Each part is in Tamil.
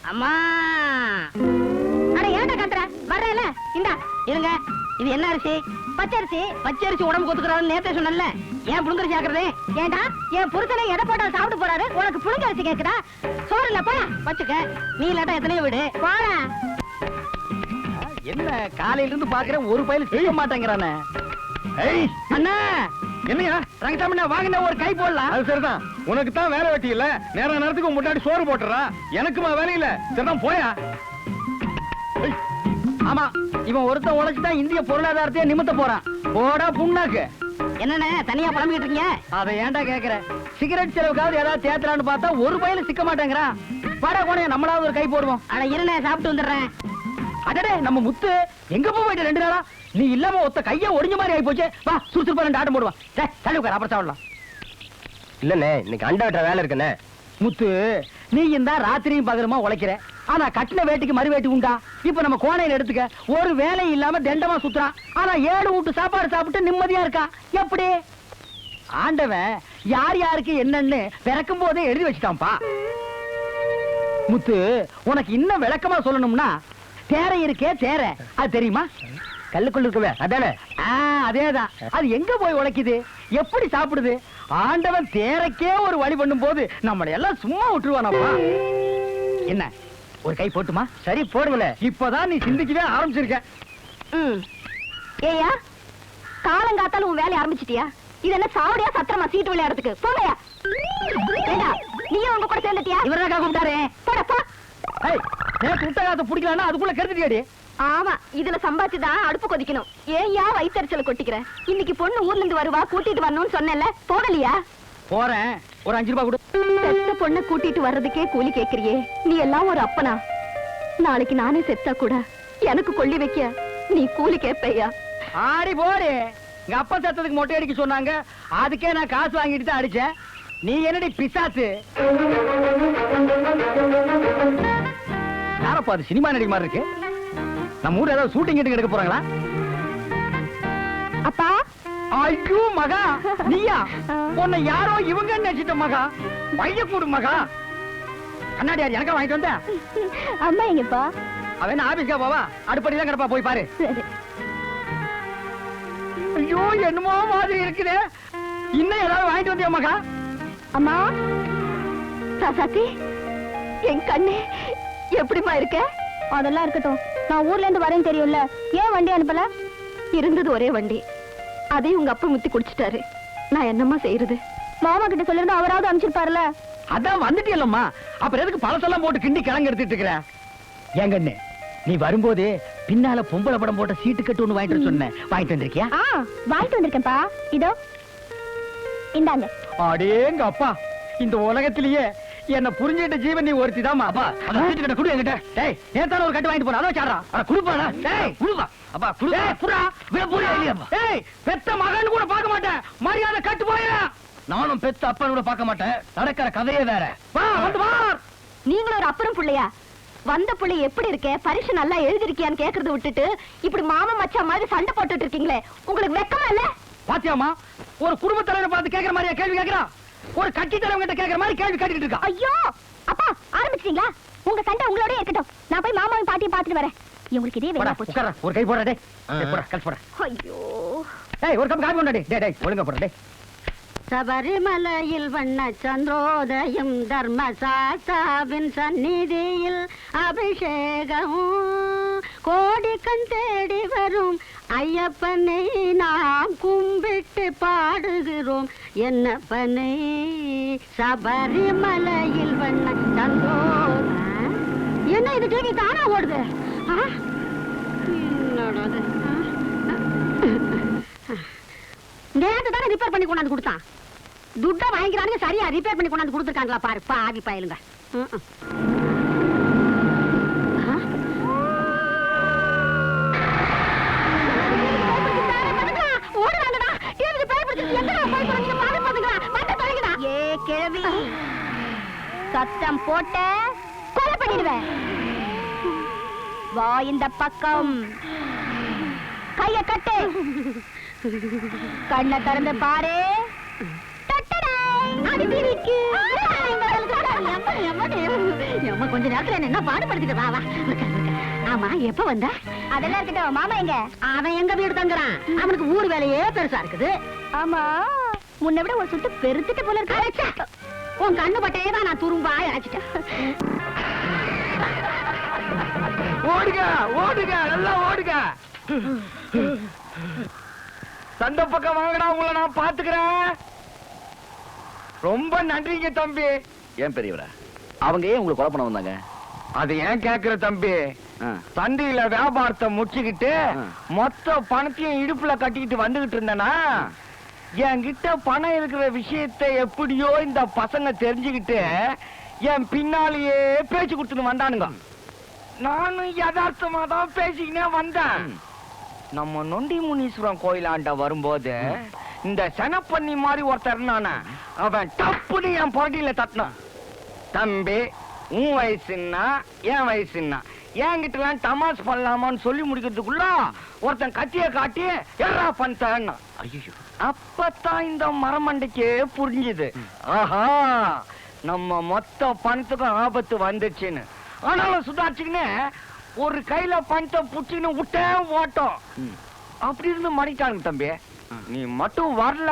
அம்மா அட ஏன்டா கத்துற வர்றல இந்தா இருங்க இது என்ன அரிசி பச்சரிசி பச்சரிசி உடம்பு கொத்துக்கிறான்னு நேத்தே சொன்னல ஏன் புழுங்கரிசி ஆக்குறது ஏண்டா என் புருஷனை எதை போட்டாலும் சாப்பிட்டு போறாரு உனக்கு புழுங்கரிசி கேக்குதா சோறு இல்ல போல வச்சுக்க நீ இல்லாட்டா எத்தனையோ விடு போல என்ன காலையில இருந்து பாக்குறேன் ஒரு பையில செய்ய மாட்டேங்கிறானே அண்ணா என்னையா ரங்கசாமி வாங்கின ஒரு கை போடலாம் அது சரிதான் உனக்கு தான் வேலை வெட்டி இல்ல நேரத்துக்கு முன்னாடி சோறு போட்டுறா எனக்குமா வேலை இல்ல சரிதான் போயா ஆமா இவன் ஒருத்தன் உழைச்சுதான் இந்திய பொருளாதாரத்தையே நிமித்த போறான் போடா புண்ணாக்கு என்னண்ணே தனியா புலம்பிக்கிட்டு இருக்கீங்க அதை ஏன்டா கேக்குற சிகரெட் செலவுக்காவது ஏதாவது தேத்தலான்னு பார்த்தா ஒரு பையில சிக்க மாட்டேங்கிறான் வாடா கோணைய நம்மளாவது ஒரு கை போடுவோம் அட இருண்ணே சாப்பிட்டு வந்துடுறேன் அடடே நம்ம முத்து எங்க போயிட்டு 2 நாளா நீ இல்லாம ஒத்த கைய ஒடிஞ்ச மாதிரி ஆகி போச்சு வா சுறுசுறுப்பா 2 ஆட்டம் போடுவான் தள்ளி உட்கார் அப்புறம் சாப்பிடலாம் இல்லண்ணே இன்னைக்கு அண்டாட்ட வேலை இருக்குண்ணே முத்து நீ இந்த ராத்திரியும் பகலுமா உழைக்கிற ஆனா கட்டின வேட்டிக்கு மறு வேட்டி உண்டா இப்ப நம்ம கோணையில எடுத்துக்க ஒரு வேலை இல்லாம தண்டமா சுத்துறான் ஆனா 7 வீட்டு சாப்பாடு சாப்பிட்டு நிம்மதியா இருக்கான் எப்படி ஆண்டவன் யார் யாருக்கு என்னன்னு பிறக்கும் போதே எழுதி வச்சுட்டான்ப்பா முத்து உனக்கு இன்னும் விளக்கமா சொல்லணும்னா தேரை இருக்கே தேரை அது தெரியுமா கல்லுக்குள்ள இருக்கவே அதானே அதேதான் அது எங்க போய் உழைக்குது எப்படி சாப்பிடுது ஆண்டவன் தேரைக்கே ஒரு வழி பண்ணும் போது நம்மளை எல்லாம் சும்மா விட்டுருவானப்பா என்ன ஒரு கை போட்டுமா சரி போடுங்களே இப்பதான் நீ சிந்திக்கவே ஆரம்பிச்சிருக்க ஏயா காலங்காத்தால உன் வேலையை ஆரம்பிச்சிட்டியா இது என்ன சாவடியா சத்திரமா சீட்டு விளையாடுறதுக்கு போலையா நீயும் உங்க கூட சேர்ந்துட்டியா இவரதான் கூப்பிட்டாரு போடப்பா நேற்று விட்ட காத்த பிடிக்கலன்னா அதுக்குள்ள கருத்துட்டியாடி ஆமா இதுல சம்பாதிச்சுதான் அடுப்பு கொதிக்கணும் ஏயா வயிற்றுச்சல கொட்டிக்கிற இன்னைக்கு பொண்ணு ஊர்ல இருந்து வருவா கூட்டிட்டு வரணும்னு சொன்னேன்ல போகலையா போறேன் ஒரு 5 ரூபாய் கொடு செத்த பொண்ணை கூட்டிட்டு வர்றதுக்கே கூலி கேக்குறியே நீ எல்லாம் ஒரு அப்பனா நாளைக்கு நானே செத்தா கூட எனக்கு கொள்ளி வைக்க நீ கூலி கேப்பையா ஆடி போடு எங்க அப்பா செத்ததுக்கு மொட்டை அடிக்க சொன்னாங்க அதுக்கே நான் காசு வாங்கிட்டு தான் அடிச்சேன் நீ என்னடி பிசாசு யாரப்பா அது சினிமா நடிகை மாதிரி இருக்கு நம்ம ஊர்ல ஏதாவது ஷூட்டிங் எடுக்க போறாங்களா அப்பா ஐயோ மகா நீயா உன்னை யாரோ இவங்க நினைச்சிட்ட மகா பைய கூடு மகா கண்ணாடி யார் எனக்கா வாங்கிட்டு வந்த அம்மா எங்கப்பா அவன் ஆபீஸ்க்கா போவா அடுப்படி தான் கிடப்பா போய் பாரு ஐயோ என்னமோ மாதிரி இருக்குது இன்னும் ஏதாவது வாங்கிட்டு வந்தியா மகா அம்மா சாசாத்தி என் கண்ணு எப்படிமா இருக்க அதெல்லாம் இருக்கட்டும் நான் ஊர்ல இருந்து வரேன்னு தெரியும்ல ஏன் வண்டி அனுப்பல இருந்தது ஒரே வண்டி அதையும் உங்க அப்பா முத்தி குடிச்சிட்டாரு நான் என்னம்மா செய்யறது மாமா கிட்ட சொல்லிருந்தா அவராவது அனுப்பிச்சிருப்பாருல அதான் வந்துட்டியல்லம்மா அப்புறம் எதுக்கு பழசெல்லாம் போட்டு கிண்டி கிழங்கு எடுத்துட்டு இருக்கிற என் கண்ணு நீ வரும்போது பின்னால பொம்பளை படம் போட்ட சீட்டு கட்டு ஒண்ணு வாங்கிட்டு சொன்னேன் வாங்கிட்டு வந்திருக்கியா வாங்கிட்டு வந்திருக்கேன்ப்பா இதோ இந்தாங்க அடேங்க அப்பா இந்த உலகத்திலேயே என்ன புரிஞ்சிட்ட ஜீவன் நீ ஒருத்திதாமா அப்பா சீட்டு கட்ட குடு என்கிட்ட டேய் நேத்தான ஒரு கட்டு வாங்கிட்டு போறா அதோ சாடுறா அட குடுப்பாடா டேய் குடுப்பா அப்பா குடு டேய் புறா விட புறா இல்லையாப்பா டேய் பெத்த மகன் கூட பார்க்க மாட்டேன் மரியாதை கட்டு போயா நானும் பெத்த அப்பன் கூட பார்க்க மாட்டேன் நடக்கிற கதையே வேற வா வந்து வா நீங்களும் ஒரு அப்புறம் புள்ளையா வந்த புள்ளை எப்படி இருக்க பரிசு நல்லா எழுதிருக்கியான்னு கேக்குறத விட்டுட்டு இப்படி மாமா மச்சான் மாதிரி சண்டை போட்டுட்டு இருக்கீங்களே உங்களுக்கு வெக்கமா இல்ல பாத்தியாமா ஒரு குடும்ப தலைவரை பார்த்து கேக்குற மாதிரியா கேள்வி கேக்குறா ஒரு கட்சி தலைவங்க கிட்ட கேக்குற மாதிரி கேள்வி கேட்டுட்டு இருக்கா ஐயோ அப்பா ஆரம்பிச்சிட்டீங்களா உங்க சண்டை உங்களோட இருக்கட்டும் நான் போய் மாமாவை பாட்டியை பாத்துட்டு வரேன் உங்களுக்கு இதே வேலை போச்சு ஒரு கை போடா டேய் போடா கல் போடா ஐயோ டேய் ஒரு கப் காபி கொண்டா டேய் டேய் ஒழுங்கா போடா டேய் சபரிமலையில் வண்ண சந்திரோதயம் தர்மசாஸ்தாவின் சந்நிதியில் அபிஷேகம் கோடி கண் தேடி வரும் ஐயப்பனை நாம் கும்பிட்டு பாடுகிறோம் என்னப்பனை சபரிமலையில் வண்ண சந்திரோதயம் என்ன இது டிவி தானா ஓடுது நேற்று தானே ரிப்பேர் பண்ணி கொண்டாந்து கொடுத்தான் துட்டை வாங்கிக்கிறானுங்க சரியா ரிப்பேர் பண்ணி கொண்டாந்து கொடுத்துருக்காங்களா பாரு பாவி பயலுங்க சத்தம் போட்ட கொலை பண்ணிடுவேன் வா இந்த பக்கம் கைய கட்டு கண்ணை திறந்து பாரு அது எம்மா கொஞ்ச நேரத்துல என்ன பாடுபடுத்திட்டு வா வா. ஆமா எப்ப வந்த? அதெல்லாம் இருக்கட்டும், மாமா எங்க? அவன் எங்க வீடு தங்குறான். அவனுக்கு ஊர் வேலையே பெருசா இருக்குது. ஆமா, முன்ன விட ஒரு சுட்டு பெருத்துட்டு போல இருக்கு. உன் கண்ணு பட்டையே தான் நான் துரும்பா அழைச்சிட்டேன். ஓடுங்க ஓடுங்க நல்லா ஓடுங்க. சந்த பக்கம் வாங்கடா, உங்களை நான் பாத்துக்கிறேன். ரொம்ப நன்றிங்க தம்பி. ஏன் பெரியவரா, அவங்க ஏன் உங்களுக்கு கொலை பண்ண வந்தாங்க? அது ஏன் கேக்குற தம்பி? சந்தையில வியாபாரத்தை முடிச்சுக்கிட்டு மொத்த பணத்தையும் இடுப்புல கட்டிக்கிட்டு வந்துகிட்டு இருந்தேனா, என்கிட்ட பணம் இருக்கிற விஷயத்தை எப்படியோ இந்த பசங்க தெரிஞ்சுக்கிட்டு என் பின்னாலேயே பேச்சு கொடுத்துன்னு வந்தானுங்க. நானும் யதார்த்தமா தான் பேசிக்கினே வந்தேன். நம்ம நொண்டி முனீஸ்வரன் கோயிலாண்ட வரும்போது இந்த செனப்பண்ணி மாதிரி ஒருத்தர் நானே, அவன் டப்புன்னு என் பொரட்டியில தட்டினான். தம்பி, உன் வயசுன்னா என் வயசுன்னா என்கிட்டலாம் தமாஸ் பண்ணலாமான்னு சொல்லி முடிக்கிறதுக்குள்ள ஒருத்தன் கத்திய காட்டி எல்லா பண்ணிட்டான்னா. ஐயோ, அப்பத்தான் இந்த மரமண்டைக்கு புரிஞ்சுது, ஆஹா நம்ம மொத்த பணத்துக்கும் ஆபத்து வந்துச்சுன்னு. ஆனாலும் சுதாரிச்சுக்கின்னு ஒரு கையில பணத்தை புடிச்சுன்னு விட்டே ஓட்டம். அப்படி இருந்து மடிட்டானுங்க தம்பி. நீ மட்டும் வரல,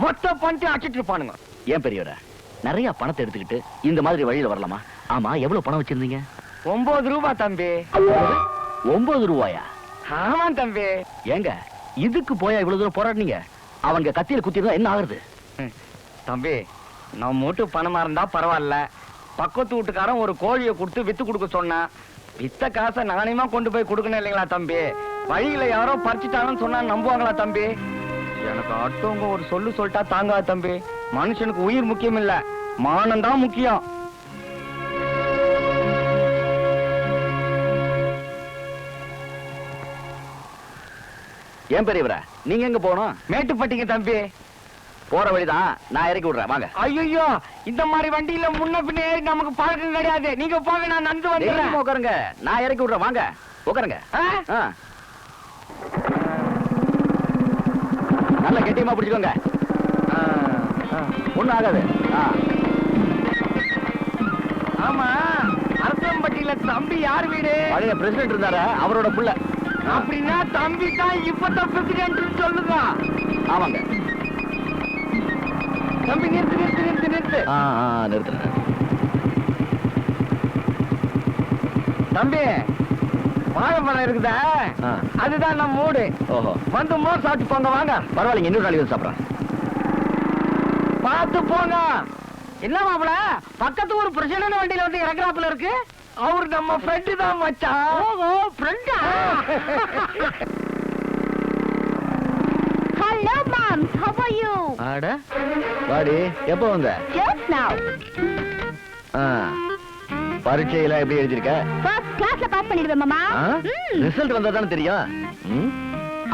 மொத்த பணத்தையும் அடிச்சிட்டு இருப்பானுங்க. ஏன் பெரியவரா, நிறைய பணத்தை எடுத்துக்கிட்டு இந்த மாதிரி வழியில வரலாமா? ஆமா, எவ்வளவு பணம் வச்சிருந்தீங்க? 9 ரூபாய் தம்பி. 9 ரூபாயா? ஆமா தம்பி. ஏங்க, இதுக்கு போயா இவ்வளவு தூரம் போராடினீங்க? அவங்க கத்தியில குத்திருந்தா என்ன ஆகுறது? தம்பி, நம்ம வீட்டு பணமா இருந்தா பரவாயில்ல. பக்கத்து வீட்டுக்காரன் ஒரு கோழியை கொடுத்து வித்து கொடுக்க சொன்னான். வித்த காசை நானேமா கொண்டு போய் கொடுக்கணும் இல்லைங்களா தம்பி? வழியில யாரோ பறிச்சுட்டாங்கன்னு சொன்னா நம்புவாங்களா தம்பி? எனக்கு அடுத்தவங்க ஒரு சொல்லிட்டா தாங்காது தம்பி. மனுஷனுக்கு உயிர் முக்கியம் இல்ல, மானம் தான் முக்கியம். ஏன் பெரியவரா, நீங்க எங்க போகணும்? மேட்டுப்பட்டிங்க தம்பி. போற வழிதான், நான் இறக்கி விடுறேன், வாங்க. ஐயோ, இந்த மாதிரி வண்டியில முன்ன பின்ன ஏறி நமக்கு பழக்கம் கிடையாது. நீங்க போக, நான் நடந்து வந்துடுறேன். உட்காருங்க, நான் இறக்கி விடுறேன், வாங்க உட்காருங்க. நல்லா கெட்டியமா பிடிச்சுக்கோங்க, ஒண்ணும் ஆகாது. ஆமா, அரசம்பட்டியில தம்பி யார் வீடு? பழைய பிரசிடென்ட் இருந்தாரா, அவரோட புள்ள. அப்படின்னா தம்பி தான் இப்பதான் பிரசிடென்ட் சொல்லுங்க. ஆமாங்க. தம்பி நிறுத்து நிறுத்து நிறுத்து நிறுத்து. நிறுத்துறேன். தம்பி, வாழைப்பழம் இருக்குதா? அதுதான் நம்ம மூடு. ஓஹோ, வந்து மோர் சாப்பிட்டு போங்க, வாங்க. பரவாயில்லைங்க, இன்னொரு நாளைக்கு வந்து சாப்பிட்றேன். பார்த்து போங்க. என்ன மாப்பிள, பக்கத்து ஒரு பிரசிடென்ட் வண்டியில வந்து இறக்குறாப்புல இருக்கு. அவரு நம்ம ஃப்ரெண்டு தான் மச்சான். ஓஹோ, ஃப்ரெண்டா? Hello mom, how are you? ஆட வாடி, எப்போ வந்த? Just now. பரீட்சையெல்லாம் எப்படி எழுதிருக்க? First classல பாஸ் பண்ணிடுவேன் மாமா. ரிசல்ட் வந்தா தானே தெரியும்.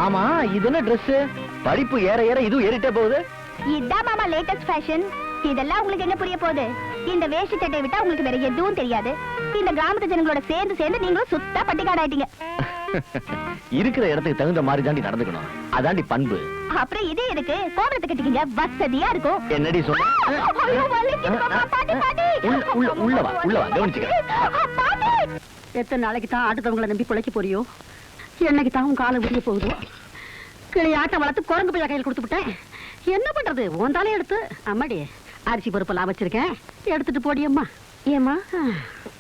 ஆமா, இது என்ன Dress? படிப்பு ஏற ஏற இதுவும் ஏறிட்டே போகுது. இதான் மாமா லேட்டஸ்ட் ஃபேஷன். இதெல்லாம் உங்களுக்கு என்ன புரிய போகுது? இந்த வேஷ்டி சட்டை விட்டா உங்களுக்கு வேற எதுவும் தெரியாது. இந்த கிராமத்து ஜனங்களோட சேர்ந்து சேர்ந்து நீங்களும் சுத்தா பட்டிக்காடு ஆயிட்டீங்க. இருக்கிற இடத்துக்கு தகுந்த மாதிரி தாண்டி நடந்துக்கணும், அதாண்டி பண்பு. அப்புறம் இது எதுக்கு? கோபுரத்தை கட்டிக்கிங்க, வசதியா இருக்கும். என்னடி சொன்ன? ஐயோ, வலிக்குது மாமா, பாட்டி பாட்டி. உள்ள வா கவனிச்சுக்க. எத்தனை நாளைக்கு தான் அடுத்தவங்களை நம்பி பிழைக்க போறியோ? என்னைக்கு தான் உன் காலை விடிய போகுதோ? கிளி ஆட்டம் வளர்த்து குரங்கு பையா கையில் கொடுத்து விட்டேன். என்ன பண்றது? உந்தாலே எடுத்து அம்மாடி அரிசி பருப்பெல்லாம் வச்சிருக்கேன், எடுத்துட்டு போடியம்மா. ஏமா,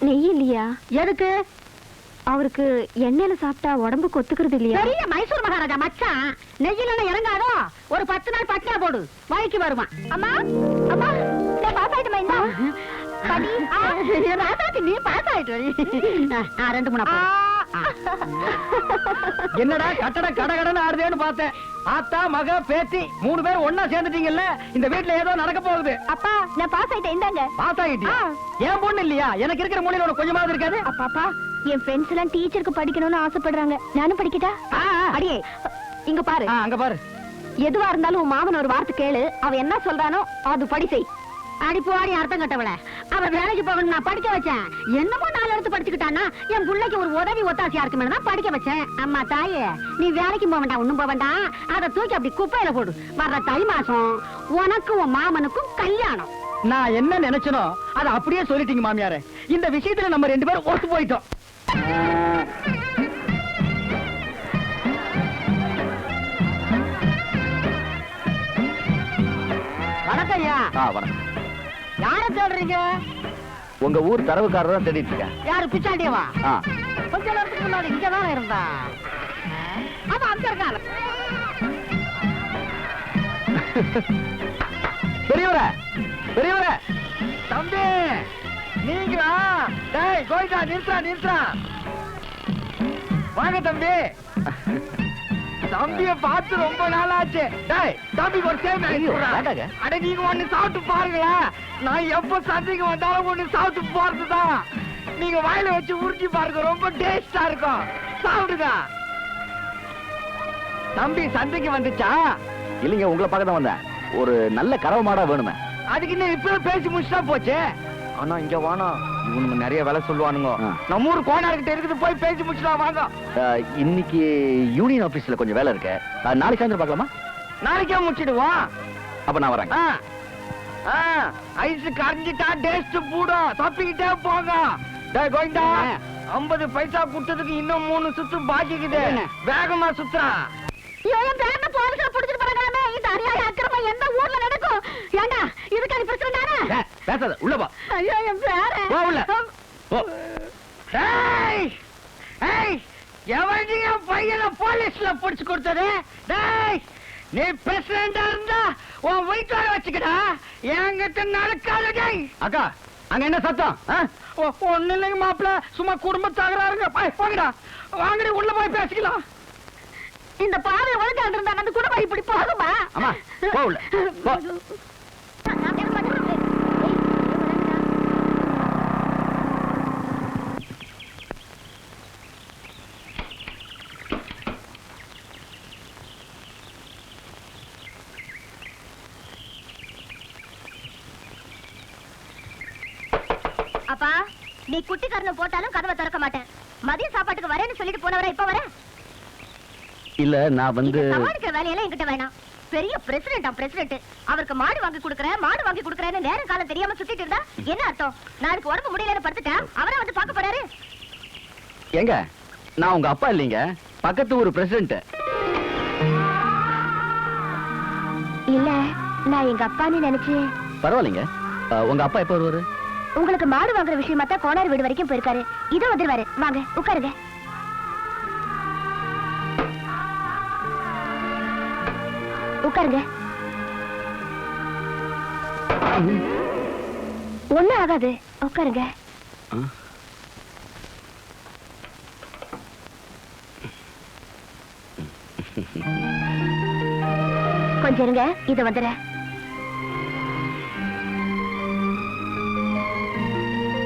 நெய் இல்லையா? எதுக்கு? அவருக்கு எண்ணெயில சாப்பிட்டா உடம்புக்கு ஒத்துக்கிறது இல்லையா? பெரிய மைசூர் மகாராஜா மச்சான், நெய்யில இறங்காதோ. ஒரு 10 நாள் பட்டியா போடு, வாய்க்கு வருமா. அம்மா அம்மா, நான் பாஸ் ஆயிட்டுமா? இந்த ராசாத்தி நீ பாஸ் ஆயிட்டு 2-3 என்னடா கட்டடம் கடகடன்னு ஆடுதேன்னு பார்த்தேன். ஆத்தா மக பேத்தி 3 பேரும் ஒன்னா சேர்ந்துட்டீங்கல்ல, இந்த வீட்டுல ஏதோ நடக்க போகுது. அப்பா, நான் பாஸ் ஆயிட்டேன். இந்தாங்க. பாஸ் ஆகிட்டியா? ஏன் பொண்ணு இல்லையா? எனக்கு இருக்கிற மூலையில உனக்கு கொஞ்சமாவது இருக்காது. அப்பாப்பா, என் ஃப்ரெண்ட்ஸ் எல்லாம் டீச்சருக்கு படிக்கணும்னு ஆசைப்படுறாங்க. நானும் படிக்கட்டா? அடியே, இங்க பாரு. அங்க பாரு. எதுவா இருந்தாலும் உன் மாமன் ஒரு வார்த்தை கேளு. அவன் என்ன சொல்றானோ அது படி செய். அடிப்போடி அர்த்தம் கட்டவள. அவ வேலைக்கு போகணும், நான் படிக்க வச்சேன். என்னமோ 4 எடுத்து படிச்சுக்கிட்டானா என் பிள்ளைக்கு ஒரு உதவி ஒத்தாசியா இருக்குமே தான் படிக்க வச்சேன். அம்மா தாயே, நீ வேலைக்கு போக வேண்டாம், ஒண்ணும் போக வேண்டாம். அதை தூக்கி அப்படி குப்பையில போடு. வர்ற தை மாசம் உனக்கும் உன் மாமனுக்கும் கல்யாணம். நான் என்ன நினைச்சனோ அதை அப்படியே சொல்லிட்டீங்க மாமியாரே. இந்த விஷயத்துல நம்ம 2 பேரும் ஒத்து போயிட்டோம். வணக்கம் ஐயா. வணக்கம். யார தேடுறீங்க? உங்க ஊர் தரவுக்காரர் தான் தேடிட்டு இருக்கேன். யாரு பிச்சாண்டியவா? ஆ. கொஞ்ச நேரத்துக்கு முன்னாடி இங்கதான் இருந்தா. ஆமா, அங்க இருக்காரு. பெரியவரே, பெரியவரே. தம்பி நீங்களா? டேய் கோயிட்டா, நிறுத்தா. வாங்க தம்பி. தம்பிய பார்த்து ரொம்ப நாள் ஆச்சு. டேய் தம்பிக்கு ஒரு சேவை ஐயோ, வேண்டாங்க. அட நீங்க ஒண்ணு சாப்பிட்டு பாருங்களா. நான் எப்ப சந்தைக்கு வந்தாலும் ஒண்ணு சாப்பிட்டு போறதுதான். நீங்க வாயில வச்சு உருட்டி பாருங்க, ரொம்ப டேஸ்டா இருக்கும். சாப்பிடுங்க. தம்பி சந்தைக்கு வந்துச்சா? இல்லைங்க, உங்களை பார்க்க தான் வந்தேன். ஒரு நல்ல கறவை மாடா வேணுமே. அதுக்கு இன்னும் இப்ப பேசி முடிச்சா போச்சு. ஆனா இங்க வானா இவனுங்க நிறைய வேலை சொல்லுவானுங்க. நம்ம ஊர் கோனார்கிட்ட இருக்குது, போய் பேசி முடிச்சுலாம் வாங்க. இன்னைக்கு யூனியன் ஆபீஸ்ல கொஞ்சம் வேலை இருக்கு. நாளைக்கு சாயந்தரம் பார்க்கலாமா? நாளைக்கே முடிச்சிடுவோம். அப்ப நான் வரேங்க. Ice கரைஞ்சிட்டா taste பூடும். தப்பிக்கிட்டே போங்க. டேய் கோயிண்டா, 50 பைசா கொடுத்ததுக்கு இன்னும் 3 சுத்து பாக்கிக்குது. வேகமா சுத்துறான். பேசாத, உள்ள வா. போ உள்ள. போ. டேய் ஏய், எவன்டி என் பையனை போலீஸ்ல புடிச்சு கொடுத்தது? டேய், நீ பிரசிடண்டா இருந்தா உன் வீட்டோட வச்சுக்கடா. என்கிட்ட நடக்காத. டேய் அக்கா, அங்க என்ன சத்தம்? ஒண்ணு இல்லைங்க மாப்பிள்ள, சும்மா குடும்ப தகராறுங்க. போங்கடா, வாங்கடி உள்ள போய் பேசிக்கலாம். இந்த பாவை ஒழுங்கா இருந்தா அந்த குடும்பம் இப்படி போகுமா? அம்மா, போ உள்ள. போ. அப்பா, நீ குட்டிக்காரனை போட்டாலும் கதவை திறக்க மாட்டேன். மதிய சாப்பாட்டுக்கு வரேன்னு சொல்லிட்டு போனவரா இப்ப வர? இல்ல, நான் வந்து சமாளிக்கிற வேலையெல்லாம் என்கிட்ட வேணாம். பெரிய பிரசிடென்ட். அவருக்கு மாடு வாங்கி கொடுக்கறேன்னு நேரம் காலம் தெரியாம சுத்திட்டு இருந்தா என்ன அர்த்தம்? நாளைக்கு உடம்பு முடியலன்னு படுத்துட்டா அவரா வந்து பார்க்க போறாரு. எங்க, நான் உங்க அப்பா இல்லைங்க, பக்கத்து ஊர் பிரசிடென்ட். இல்ல, நான் எங்க அப்பான்னு நினைச்சு. பரவாயில்லைங்க. உங்க அப்பா எப்ப வருவாரு? உங்களுக்கு மாடு வாங்குற விஷயமா தான் கோனார் வீடு வரைக்கும் போயிருக்காரு. இதோ வந்துருவாரு. வாங்க உட்காருங்க. உட்காருங்க. ஒண்ணும் ஆகாது, உட்காருங்க. கொஞ்சம் இருங்க, இத வந்துடுறேன்.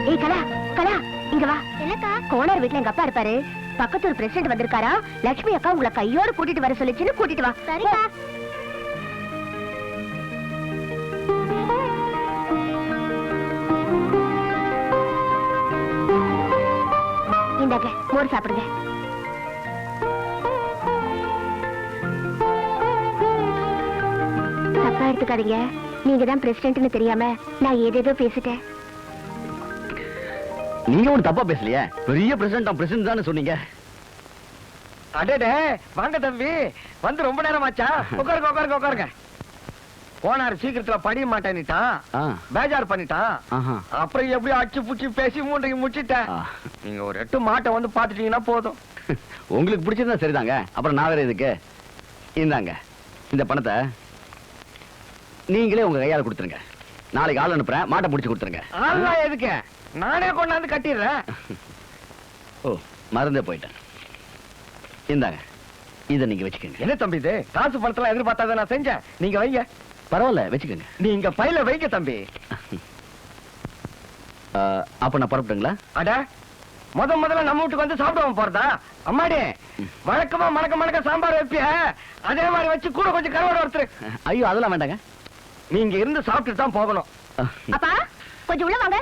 ஏய் கலா, இங்க வா. என்னக்கா? கோனார் வீட்ல எங்க அப்பா இருப்பாரு. பக்கத்து ஒரு பிரசிடென்ட் வந்திருக்காரா. லட்சுமி அக்கா உங்களை கையோட கூட்டிட்டு வர சொல்லிச்சுன்னு கூட்டிட்டு வா. சரிக்கா. இந்தாங்க, மோர் சாப்பிடுங்க. தப்பா எடுத்துக்காதீங்க. நீங்க தான் பிரசிடென்ட்னு தெரியாம நான் ஏதேதோ பேசிட்டேன். நீங்க ஒண்ணு தப்பா பேசலையே. பெரிய பிரசிடென்ட் தானே சொன்னீங்க. அடடே, வாங்க தம்பி. வந்து ரொம்ப நேரம் ஆச்சா? உட்காருங்க. போனாரு சீக்கிரத்துல படிய மாட்டேன்னுட்டான். பேஜார் பண்ணிட்டான். அப்புறம் எப்படியும் அச்சு புச்சி பேசி மூன்றைக்கு முடிச்சிட்டேன். நீங்க ஒரு 8 மாட்டை வந்து பாத்துட்டீங்கன்னா போதும். உங்களுக்கு பிடிச்சிருந்தா சரிதாங்க. அப்புறம் நான் வேற இதுக்கு. இந்தாங்க, இந்த பணத்தை நீங்களே உங்க கையால கொடுத்துருங்க. நாளைக்கு ஆள் அனுப்புறேன், மாட்டை முடிச்சு கொடுத்துருங்க. ஆள்லாம் எதுக்கு? நானே கொண்டாந்து கட்டிடுறேன். ஓ, மறந்தே போயிட்டேன். இந்தாங்க, இதை நீங்க வச்சுக்கோங்க. என்ன தம்பி இது? காசு பணத்தெல்லாம் எதிர்பார்த்தாத நான் செஞ்சேன். நீங்க வைங்க. பரவாயில்ல, வச்சுக்கோங்க. நீங்க பையில வைங்க தம்பி. அப்ப நான் புறப்பட்டுங்களா? அட, முதல்ல நம்ம வீட்டுக்கு வந்து சாப்பிடுவோம் போறதா? அம்மாடி, வழக்கமா மணக்க சாம்பார் வைப்பிய, அதே மாதிரி வச்சு கூட கொஞ்சம் கருவாடு ஒருத்தர். ஐயோ, அதெல்லாம் வேண்டாங்க. நீங்க இருந்து சாப்பிட்டுட்டு தான் போகணும். அப்பா, கொஞ்சம் உள்ள வாங்க.